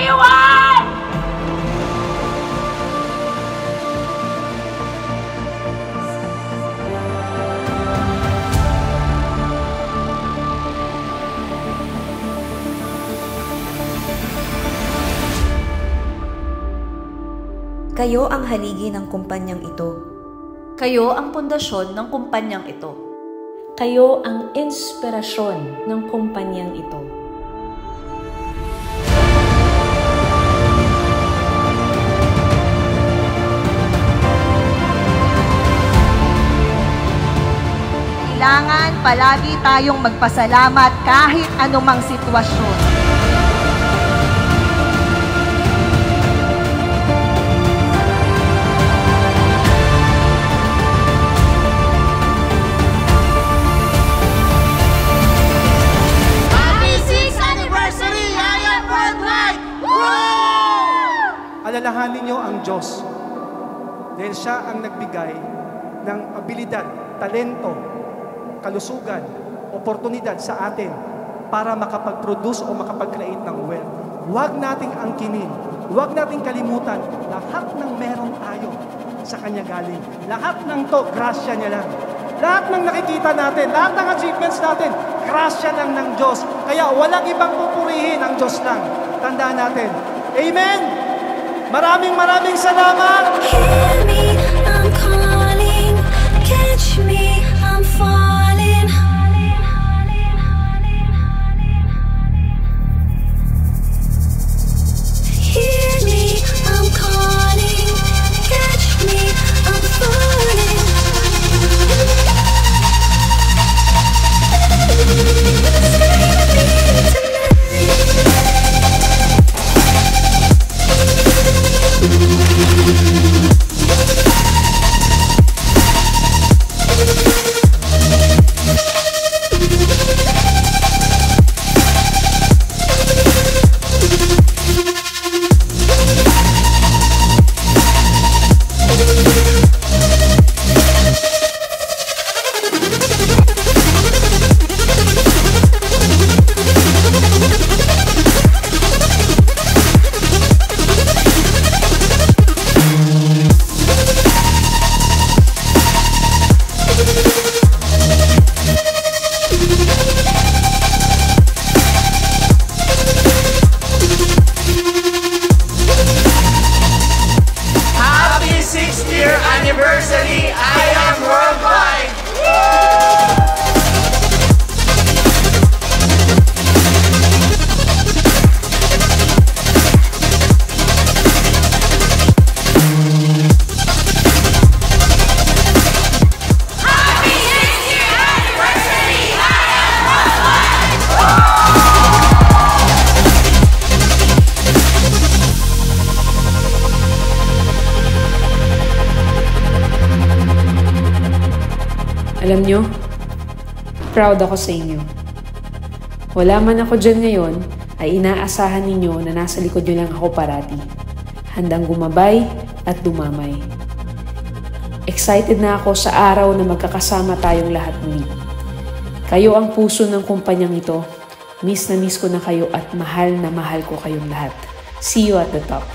everyone! Kayo ang haligi ng kumpanyang ito. Kayo ang pundasyon ng kumpanyang ito. Kayo ang inspirasyon ng kumpanyang ito. Kailangan palagi tayong magpasalamat kahit anumang sitwasyon. Alalahanin niyo ang Diyos dahil siya ang nagbigay ng abilidad, talento, kalusugan, oportunidad sa atin para makapag-produce o makapag-create ng wealth. Huwag nating angkinin, huwag nating kalimutan, lahat ng meron tayo sa Kanya galing. Lahat ng to, grasya niya lang. Lahat ng nakikita natin, lahat ng achievements natin, grasya lang ng Diyos. Kaya walang ibang pupurihin, ang Diyos lang. Tandaan natin. Amen! Maraming salamat! Hear me, I'm calling. Catch me, I'm falling. Hear me, I'm calling. Catch me, I'm falling. Anniversary, I am worldwide! Happy 6th-year anniversary, I am worldwide! Alam nyo, proud ako sa inyo. Wala man ako dyan ngayon, ay inaasahan ninyo na nasa likod nyo lang ako parati. Handang gumabay at dumamay. Excited na ako sa araw na magkakasama tayong lahat muli. Kayo ang puso ng kumpanyang ito. Miss na miss ko na kayo at mahal na mahal ko kayong lahat. See you at the top.